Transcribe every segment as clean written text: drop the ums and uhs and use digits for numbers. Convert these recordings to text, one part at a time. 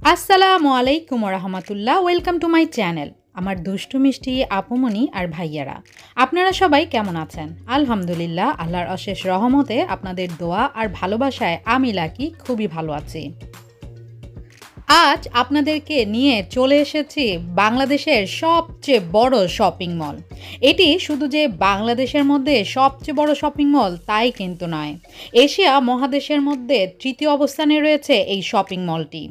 আসসালামু আলাইকুম রহমতুল্লাহ। Welcome to my channel. আমার দুষ্টু মিষ্টি আপুমনি আর ভাইয়ারা, আপনারা সবাই কেমন আছেন? আলহামদুলিল্লাহ, আল্লাহর অশেষ রহমতে আপনাদের দোয়া আর ভালোবাসায় আমি লাকি খুবই ভালো আছি। আজ আপনাদেরকে নিয়ে চলে এসেছি বাংলাদেশের সবচেয়ে বড় শপিং মল। এটি শুধু যে বাংলাদেশের মধ্যে সবচেয়ে বড় শপিং মল তাই কিন্তু নয়, এশিয়া মহাদেশের মধ্যে তৃতীয় অবস্থানে রয়েছে এই শপিং মলটি।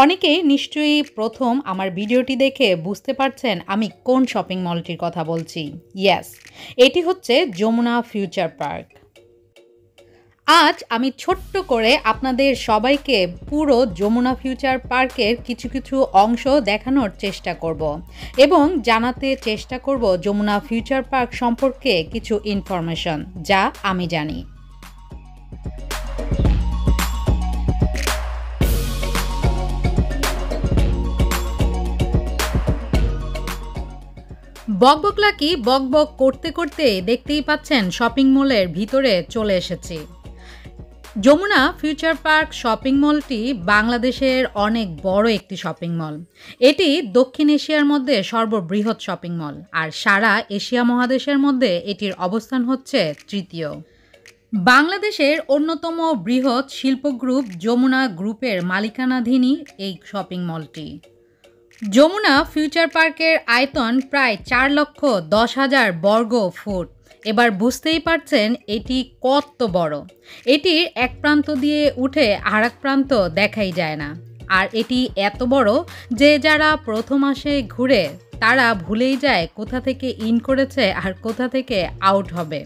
অনেকেই নিশ্চয়ই প্রথম আমার ভিডিওটি দেখে বুঝতে পারছেন আমি কোন শপিং মলটির কথা বলছি। ইয়েস, এটি হচ্ছে যমুনা ফিউচার পার্ক। আজ আমি ছোট্ট করে আপনাদের সবাইকে পুরো যমুনা ফিউচার পার্কের কিছু কিছু অংশ দেখানোর চেষ্টা করব এবং জানাতে চেষ্টা করব যমুনা ফিউচার পার্ক সম্পর্কে কিছু ইনফরমেশন যা আমি জানি। বকবকলাকি বকবক করতে করতে দেখতেই পাচ্ছেন শপিং মলের ভিতরে চলে এসেছি। যমুনা ফিউচার পার্ক শপিং মলটি বাংলাদেশের অনেক বড় একটি শপিং মল। এটি দক্ষিণ এশিয়ার মধ্যে সর্ববৃহৎ শপিং মল আর সারা এশিয়া মহাদেশের মধ্যে এটির অবস্থান হচ্ছে তৃতীয়। বাংলাদেশের অন্যতম বৃহৎ শিল্প গ্রুপ যমুনা গ্রুপের মালিকানাধীনই এই শপিং মলটি। যমুনা ফিউচার পার্কের আয়তন প্রায় 4,10,000 বর্গ ফুট। এবার বুঝতেই পারছেন এটি কত বড়। এটির এক প্রান্ত দিয়ে উঠে আর এক প্রান্ত দেখাই যায় না। আর এটি এত বড় যে যারা প্রথম আসে ঘুরে তারা ভুলেই যায় কোথা থেকে ইন করেছে আর কোথা থেকে আউট হবে।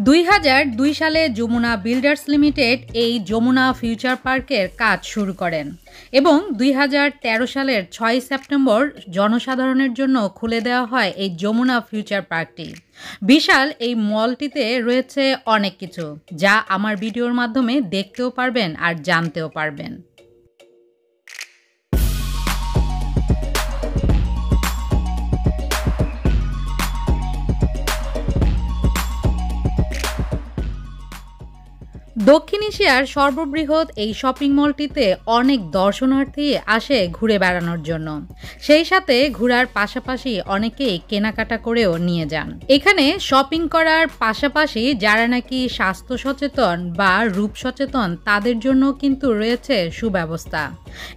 2002 সালে যমুনা বিল্ডার্স লিমিটেড এই যমুনা ফিউচার পার্কের কাজ শুরু করেন এবং 2013 সালের 6 সেপ্টেম্বর জনসাধারণের জন্য খুলে দেওয়া হয় এই যমুনা ফিউচার পার্কটি। বিশাল এই মলটিতে রয়েছে অনেক কিছু যা আমার ভিডিওর মাধ্যমে দেখতেও পারবেন আর জানতেও পারবেন। দক্ষিণ এশিয়ার সর্ববৃহৎ এই শপিং মলটিতে অনেক দর্শনার্থী আসে ঘুরে বেড়ানোর জন্য। সেই সাথে ঘোরার পাশাপাশি অনেকেই কেনাকাটা করেও নিয়ে যান। এখানে শপিং করার পাশাপাশি যারা নাকি স্বাস্থ্য সচেতন বা রূপ সচেতন তাদের জন্য কিন্তু রয়েছে সুব্যবস্থা।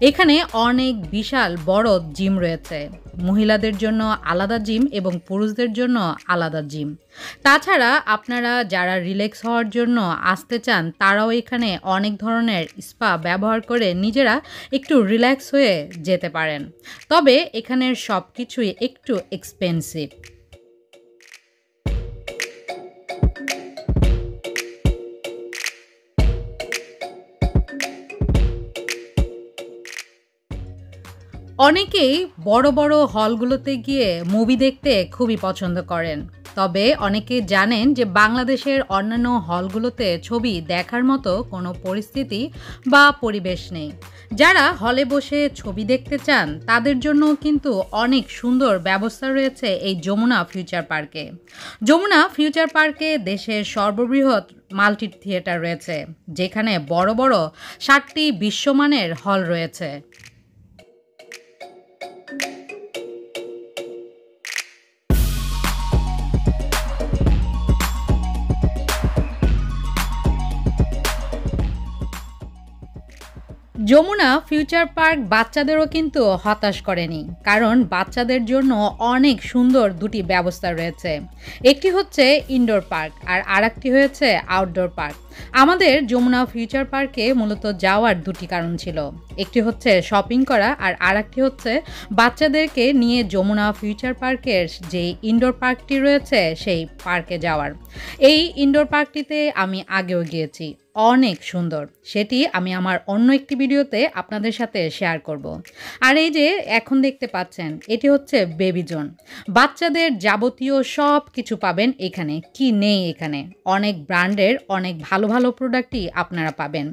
এখানে অনেক বিশাল বড় জিম রয়েছে, মহিলাদের জন্য আলাদা জিম এবং পুরুষদের জন্য আলাদা জিম। তাছাড়া আপনারা যারা রিল্যাক্স হওয়ার জন্য আসতে চান তারাও এখানে অনেক ধরনের স্পা ব্যবহার করে নিজেরা একটু রিল্যাক্স হয়ে যেতে পারেন। তবে এখানের সব কিছুই একটু এক্সপেন্সিভ। অনেকেই বড় বড় হলগুলোতে গিয়ে মুভি দেখতে খুবই পছন্দ করেন। তবে অনেকে জানেন যে বাংলাদেশের অন্যান্য হলগুলোতে ছবি দেখার মতো কোনো পরিস্থিতি বা পরিবেশ নেই। যারা হলে বসে ছবি দেখতে চান তাদের জন্য কিন্তু অনেক সুন্দর ব্যবস্থা রয়েছে এই যমুনা ফিউচার পার্কে। যমুনা ফিউচার পার্কে দেশের সর্ববৃহৎ মাল্টি থিয়েটার রয়েছে, যেখানে বড় বড় 7টি বিশ্বমানের হল রয়েছে। যমুনা ফিউচার পার্ক বাচ্চাদেরও কিন্তু হতাশ করেনি, কারণ বাচ্চাদের জন্য অনেক সুন্দর দুটি ব্যবস্থা রয়েছে। একটি হচ্ছে ইনডোর পার্ক আর আরেকটি হয়েছে আউটডোর পার্ক। আমাদের যমুনা ফিউচার পার্কে মূলত যাওয়ার দুটি কারণ ছিল, একটি হচ্ছে শপিং করা আর আরেকটি হচ্ছে বাচ্চাদেরকে নিয়ে যমুনা ফিউচার পার্কের যে ইনডোর পার্কটি রয়েছে সেই পার্কে যাওয়ার। এই ইনডোর পার্কটিতে আমি আগেও গিয়েছি, অনেক সুন্দর। সেটি আমি আমার অন্য একটি ভিডিওতে আপনাদের সাথে শেয়ার করব। আর এই যে এখন দেখতে পাচ্ছেন এটি হচ্ছে বেবি জোন। বাচ্চাদের যাবতীয় সব কিছু পাবেন এখানে। কি নেই এখানে? অনেক ব্র্যান্ডের অনেক ভালো ভালো প্রোডাক্টই আপনারা পাবেন।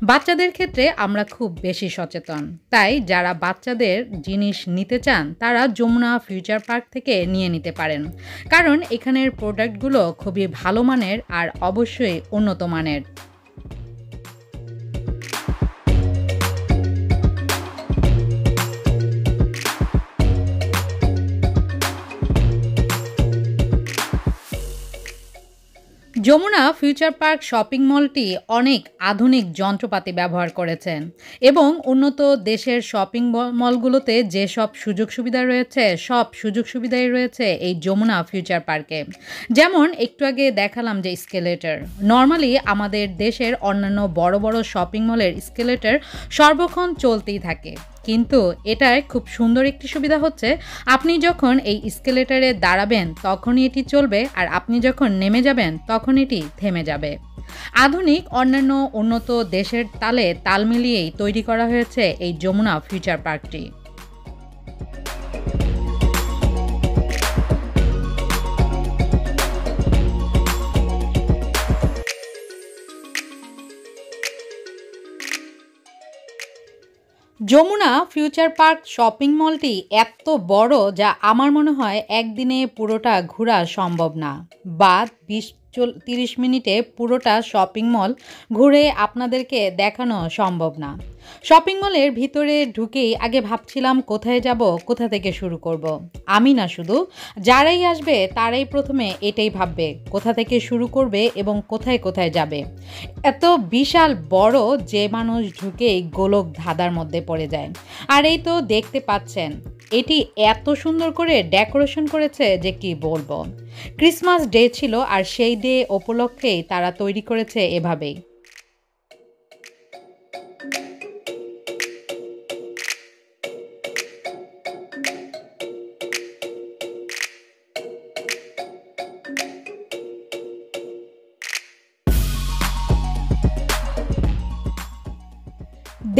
বাচ্চাদের ক্ষেত্রে আমরা খুব বেশি সচেতন, তাই যারা বাচ্চাদের জিনিস নিতে চান তারা যমুনা ফিউচার পার্ক থেকে নিয়ে নিতে পারেন, কারণ এখানের প্রোডাক্টগুলো খুবই ভালো মানের আর অবশ্যই উন্নত মানের। যমুনা ফিউচার পার্ক শপিং মলটি অনেক আধুনিক যন্ত্রপাতি ব্যবহার করেছেন এবং উন্নত দেশের শপিং মলগুলোতে যেসব সুযোগ সুবিধা রয়েছে সব সুযোগ সুবিধাই রয়েছে এই যমুনা ফিউচার পার্কে। যেমন একটু আগে দেখালাম যে স্কেলেটর, নর্মালি আমাদের দেশের অন্যান্য বড় বড় শপিং মলের স্কেলেটর সর্বক্ষণ চলতেই থাকে, কিন্তু এটার খুব সুন্দর একটি সুবিধা হচ্ছে আপনি যখন এই স্কেলেটরে দাঁড়াবেন তখনই এটি চলবে, আর আপনি যখন নেমে যাবেন তখন এটি থেমে যাবে। আধুনিক অন্যান্য উন্নত দেশের তালে তাল মিলিয়েই তৈরি করা হয়েছে এই যমুনা ফিউচার পার্কটি। যমুনা ফিউচার পার্ক শপিং মলটি এত বড় যা আমার মনে হয় একদিনে পুরোটা ঘোরা সম্ভব না, বা 20-30 মিনিটে পুরোটা শপিং মল ঘুরে আপনাদেরকে দেখানো সম্ভব না। শপিং মলের ভিতরে ঢুকেই আগে ভাবছিলাম কোথায় যাব, কোথা থেকে শুরু করব। আমি না, শুধু যারাই আসবে তারাই প্রথমে এটাই ভাববে কোথা থেকে শুরু করবে এবং কোথায় কোথায় যাবে। এত বিশাল বড় যে মানুষ ঢুকেই গোলক ধাঁধার মধ্যে পড়ে যায়। আর এই তো দেখতে পাচ্ছেন এটি এত সুন্দর করে ডেকোরেশন করেছে যে কি বলবো। ক্রিসমাস ডে ছিল আর সেই ডে উপলক্ষেই তারা তৈরি করেছে এভাবেই।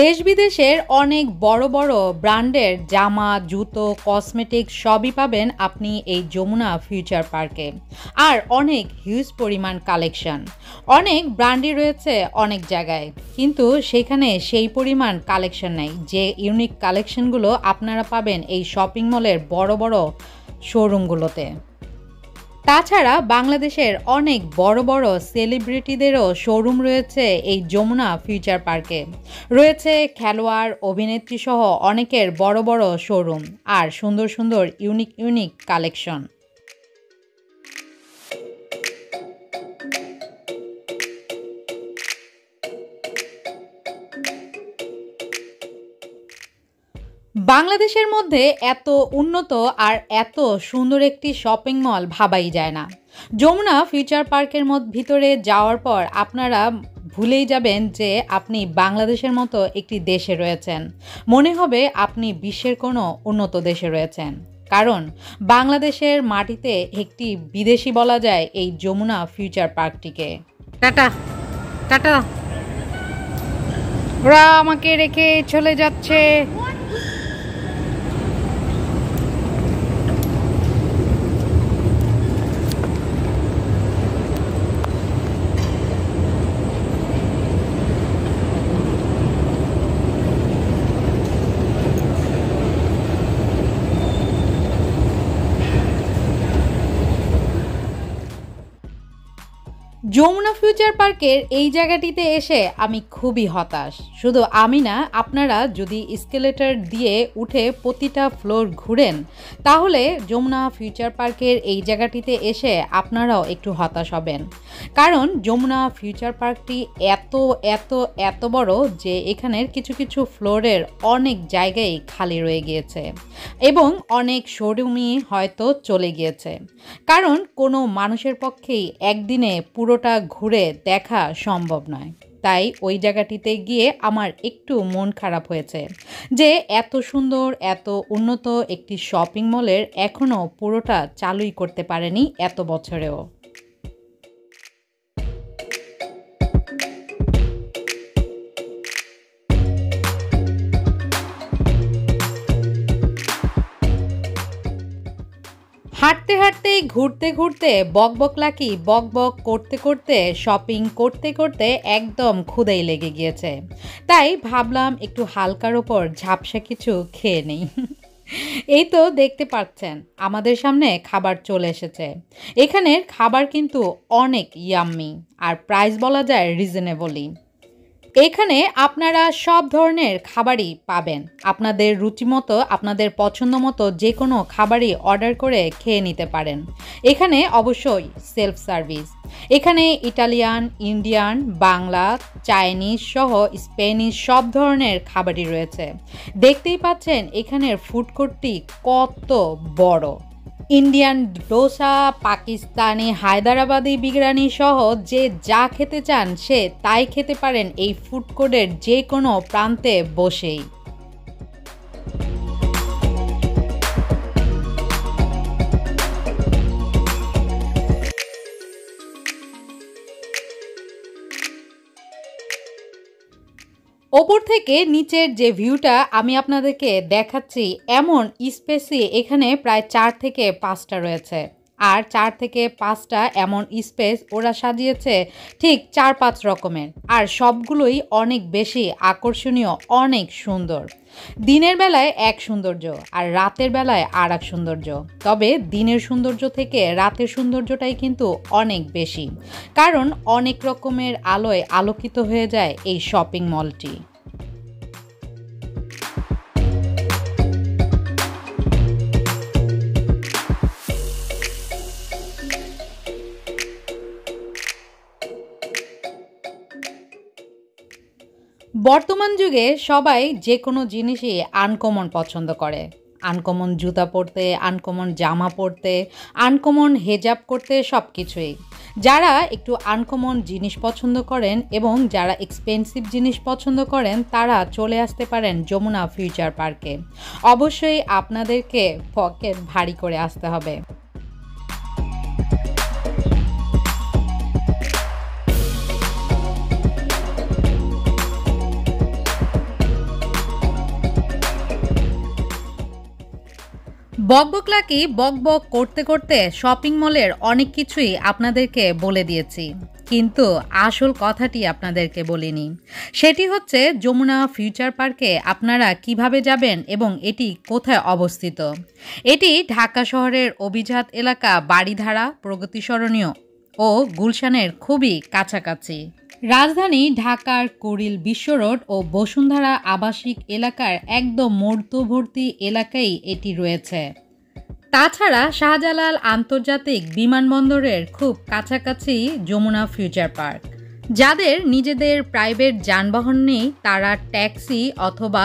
দেশ বিদেশের অনেক বড় বড় ব্র্যান্ডের জামা, জুতো, কসমেটিক সবই পাবেন আপনি এই যমুনা ফিউচার পার্কে। আর অনেক হিউজ পরিমাণ কালেকশন, অনেক ব্র্যান্ডই রয়েছে অনেক জায়গায়, কিন্তু সেখানে সেই পরিমাণ কালেকশন নেই যে ইউনিক কালেকশনগুলো আপনারা পাবেন এই শপিং মলের বড় বড় শোরুমগুলোতে। তাছাড়া বাংলাদেশের অনেক বড় বড় সেলিব্রিটিদেরও শোরুম রয়েছে এই যমুনা ফিউচার পার্কে। রয়েছে খেলোয়াড়, অভিনেত্রী সহ অনেকের বড় বড় শোরুম আর সুন্দর সুন্দর ইউনিক কালেকশন। বাংলাদেশের মধ্যে এত উন্নত আর এত সুন্দর একটি শপিং মল ভাবাই যায় না। যমুনা ফিউচার পার্কের ভিতরে যাওয়ার পর আপনারা ভুলেই যাবেন যে আপনি বাংলাদেশের মতো একটি দেশে রয়েছেন, মনে হবে আপনি বিশ্বের কোনো উন্নত দেশে রয়েছেন, কারণ বাংলাদেশের মাটিতে একটি বিদেশি বলা যায় এই যমুনা ফিউচার পার্কটিকে। টাটা টাটা, ওরা আমাকে রেখে চলে যাচ্ছে। যমুনা ফিউচার পার্কের এই জায়গাটিতে এসে আমি খুবই হতাশ। শুধু আমি না, আপনারা যদি এসকেলেটর দিয়ে উঠে প্রতিটা ফ্লোর ঘুরেন তাহলে যমুনা ফিউচার পার্কের এই জায়গাটিতে এসে আপনারাও একটু হতাশ হবেন, কারণ যমুনা ফিউচার পার্কটি এত এত এত বড় যে এখানের কিছু কিছু ফ্লোরের অনেক জায়গায় খালি রয়ে গিয়েছে এবং অনেক শোরুমই হয়তো চলে গিয়েছে, কারণ কোনো মানুষের পক্ষেই একদিনে পুরোটা ঘুরে দেখা সম্ভব নয়। তাই ওই জায়গাটিতে গিয়ে আমার একটু মন খারাপ হয়েছে যে এত সুন্দর, এত উন্নত একটি শপিং মলের এখনও পুরোটা চালুই করতে পারেনি এত বছরেও। হাঁটতে হাঁটতে, ঘুরতে ঘুরতে, বকবক লাকি বকবক করতে করতে, শপিং করতে করতে একদম ক্ষুধাই লেগে গিয়েছে। তাই ভাবলাম একটু হালকার ওপর ঝাপসা কিছু খেয়ে নেই। এই তো দেখতে পাচ্ছেন আমাদের সামনে খাবার চলে এসেছে। এখানের খাবার কিন্তু অনেক ইয়াম্মি আর প্রাইস বলা যায় রিজনেবলি। এখানে আপনারা সব ধরনের খাবারই পাবেন, আপনাদের রুচিমতো, আপনাদের পছন্দ মতো যে কোনো খাবারই অর্ডার করে খেয়ে নিতে পারেন। এখানে অবশ্যই সেলফ সার্ভিস। এখানে ইটালিয়ান, ইন্ডিয়ান, বাংলা, চাইনিজ সহ স্পেনিশ সব ধরনের খাবারই রয়েছে। দেখতেই পাচ্ছেন এখানের ফুড কোর্টটি কত বড়। ইন্ডিয়ান ডোসা, পাকিস্তানি হায়দ্রাবাদি বিরিয়ানি সহ যে যা খেতে চান সে তাই খেতে পারেন এই ফুড কোর্টের যে কোনো প্রান্তে বসেই। ওপর থেকে নিচের যে ভিউটা আমি আপনাদেরকে দেখাচ্ছি, এমন স্পেসই এখানে প্রায় 4 থেকে 5টা রয়েছে। আর 4 থেকে 5টা এমন স্পেস ওরা সাজিয়েছে ঠিক 4-5 রকমের, আর সবগুলোই অনেক বেশি আকর্ষণীয়, অনেক সুন্দর। দিনের বেলায় এক সৌন্দর্য আর রাতের বেলায় আর এক সৌন্দর্য, তবে দিনের সৌন্দর্য থেকে রাতের সৌন্দর্যটাই কিন্তু অনেক বেশি, কারণ অনেক রকমের আলোয় আলোকিত হয়ে যায় এই শপিং মলটি। বর্তমান যুগে সবাই যে কোনো জিনিসই আনকমন পছন্দ করে। আনকমন জুতা পরতে, আনকমন জামা পরতে, আনকমন হেজাব করতে, সব কিছুই। যারা একটু আনকমন জিনিস পছন্দ করেন এবং যারা এক্সপেন্সিভ জিনিস পছন্দ করেন তারা চলে আসতে পারেন যমুনা ফিউচার পার্কে। অবশ্যই আপনাদেরকে পকেট ভারী করে আসতে হবে। বকবকলাকি বকবক করতে করতে শপিং মলের অনেক কিছুই আপনাদেরকে বলে দিয়েছি, কিন্তু আসল কথাটি আপনাদেরকে বলিনি। সেটি হচ্ছে যমুনা ফিউচার পার্কে আপনারা কিভাবে যাবেন এবং এটি কোথায় অবস্থিত। এটি ঢাকা শহরের অভিজাত এলাকা বাড়িধারা, প্রগতি সরণীয় ও গুলশানের খুবই কাছাকাছি। রাজধানী ঢাকার কুড়িল বিশ্ব রোড ও বসুন্ধরা আবাসিক এলাকার একদম মধ্যবর্তী এলাকায় এটি রয়েছে। তাছাড়া শাহজালাল আন্তর্জাতিক বিমানবন্দরের খুব কাছাকাছি যমুনা ফিউচার পার্ক। যাদের নিজেদের প্রাইভেট যানবাহন নেই তারা ট্যাক্সি অথবা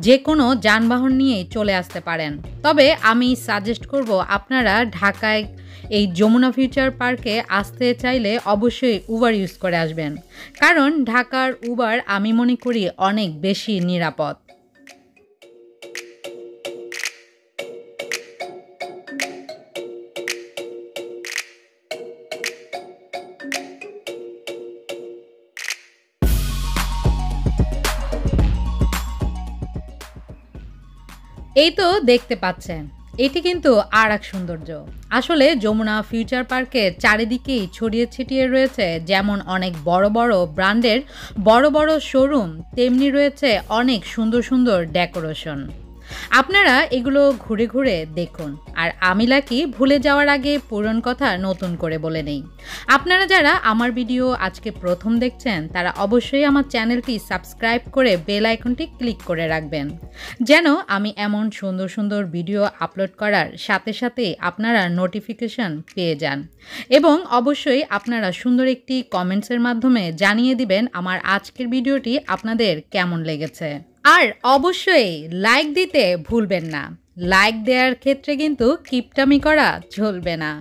যে কোনো যানবাহন নিয়ে চলে আসতে পারেন। তবে আমি সাজেস্ট করব আপনারা ঢাকায় এই যমুনা ফিউচার পার্কে আসতে চাইলে অবশ্যই উবার ইউজ করে আসবেন, কারণ ঢাকার উবার আমি মনে করি অনেক বেশি নিরাপদ। এই তো দেখতে পাচ্ছেন, এটি কিন্তু আর এক সৌন্দর্য। আসলে যমুনা ফিউচার পার্কের চারিদিকেই ছড়িয়ে ছিটিয়ে রয়েছে যেমন অনেক বড় বড় ব্র্যান্ডের বড় বড় শোরুম, তেমনি রয়েছে অনেক সুন্দর সুন্দর ডেকোরেশন। আপনারা এগুলো ঘুরে ঘুরে দেখুন। আর আমি লাকি ভুলে যাওয়ার আগে পুরনো কথা নতুন করে বলে নেই, আপনারা যারা আমার ভিডিও আজকে প্রথম দেখছেন তারা অবশ্যই আমার চ্যানেলটি সাবস্ক্রাইব করে বেল আইকনটি ক্লিক করে রাখবেন, যেন আমি এমন সুন্দর সুন্দর ভিডিও আপলোড করার সাথে সাথে আপনারা নোটিফিকেশন পেয়ে যান। এবং অবশ্যই আপনারা সুন্দর একটি কমেন্টসের মাধ্যমে জানিয়ে দিবেন আমার আজকের ভিডিওটি আপনাদের কেমন লেগেছে। আর অবশ্যই লাইক দিতে ভুলবেন না, লাইক দেওয়ার ক্ষেত্রে কিন্তু কিপটামি করা চলবে না।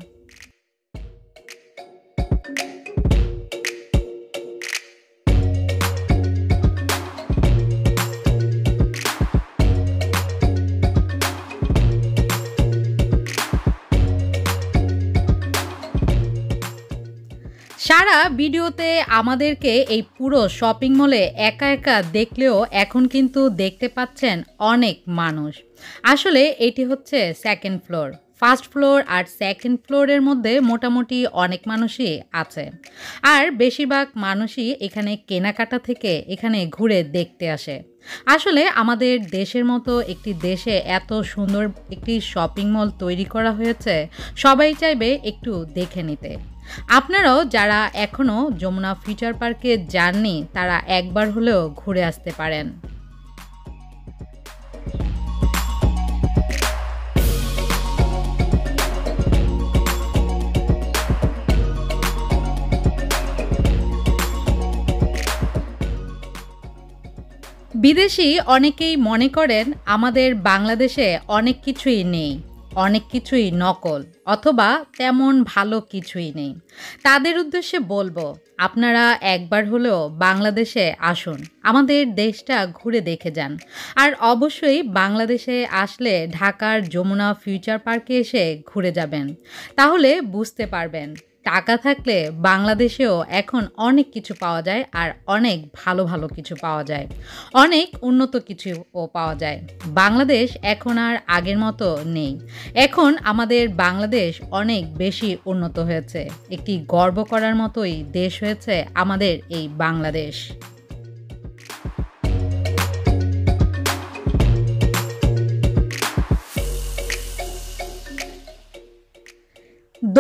সারা ভিডিওতে আমাদেরকে এই পুরো শপিং মলে একা একা দেখলেও এখন কিন্তু দেখতে পাচ্ছেন অনেক মানুষ। আসলে এটি হচ্ছে সেকেন্ড ফ্লোর। ফার্স্ট ফ্লোর আর সেকেন্ড ফ্লোরের মধ্যে মোটামুটি অনেক মানুষই আছে, আর বেশিরভাগ মানুষই এখানে কেনাকাটা থেকে এখানে ঘুরে দেখতে আসে। আসলে আমাদের দেশের মতো একটি দেশে এত সুন্দর একটি শপিং মল তৈরি করা হয়েছে, সবাই চাইবে একটু দেখে নিতে। আপনারাও যারা এখনও যমুনা ফিউচার পার্কে যাননি তারা একবার হলেও ঘুরে আসতে পারেন। বিদেশি অনেকেই মনে করেন আমাদের বাংলাদেশে অনেক কিছুই নেই, অনেক কিছুই নকল অথবা তেমন ভালো কিছুই নেই। তাদের উদ্দেশ্যে বলবো, আপনারা একবার হলেও বাংলাদেশে আসুন, আমাদের দেশটা ঘুরে দেখে যান। আর অবশ্যই বাংলাদেশে আসলে ঢাকার যমুনা ফিউচার পার্কে এসে ঘুরে যাবেন, তাহলে বুঝতে পারবেন টাকা থাকলে বাংলাদেশেও এখন অনেক কিছু পাওয়া যায়, আর অনেক ভালো ভালো কিছু পাওয়া যায়, অনেক উন্নত কিছুও পাওয়া যায়। বাংলাদেশ এখন আর আগের মতো নেই, এখন আমাদের বাংলাদেশ অনেক বেশি উন্নত হয়েছে। একটি গর্ব করার মতোই দেশ হয়েছে আমাদের এই বাংলাদেশ।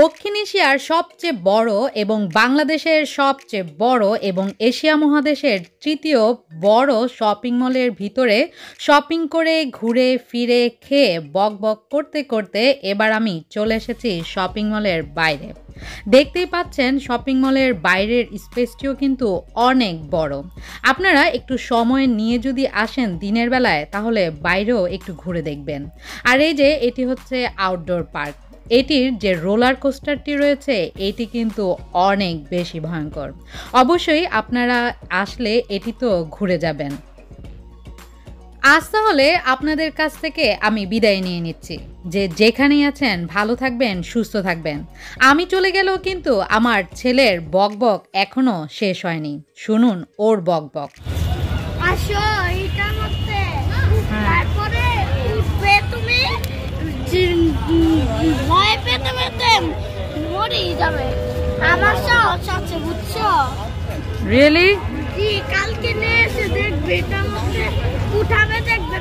দক্ষিণ এশিয়ার সবচেয়ে বড় এবং বাংলাদেশের সবচেয়ে বড় এবং এশিয়া মহাদেশের তৃতীয় বড় শপিং মলের ভিতরে শপিং করে ঘুরে ফিরে খেয়ে বকবক করতে করতে এবার আমি চলে এসেছি শপিং মলের বাইরে। দেখতেই পাচ্ছেন শপিং মলের বাইরের স্পেসটিও কিন্তু অনেক বড়। আপনারা একটু সময় নিয়ে যদি আসেন দিনের বেলায়, তাহলে বাইরেও একটু ঘুরে দেখবেন। আর এই যে এটি হচ্ছে আউটডোর পার্ক, এটির যে রোলার কোস্টারটি রয়েছে এটি কিন্তু অনেক বেশি ভয়ঙ্কর। অবশ্যই আপনারা আসলে এটি তো ঘুরে যাবেন। আজ তাহলে আপনাদের কাছ থেকে আমি বিদায় নিয়ে নিচ্ছি, যে যেখানেই আছেন ভালো থাকবেন, সুস্থ থাকবেন। আমি চলে গেলেও কিন্তু আমার ছেলের বকবক এখনো শেষ হয়নি, শুনুন ওর বকবক। আসো এটার মধ্যে, তারপরে উঠবে তুমি, ভয় পেতে পেতে মরেই যাবে। আমার সাহস আছে, বুঝছো? রিয়েলি? কালকে নিয়ে এসে দেখবে, এটার মধ্যে উঠাবে, দেখবে।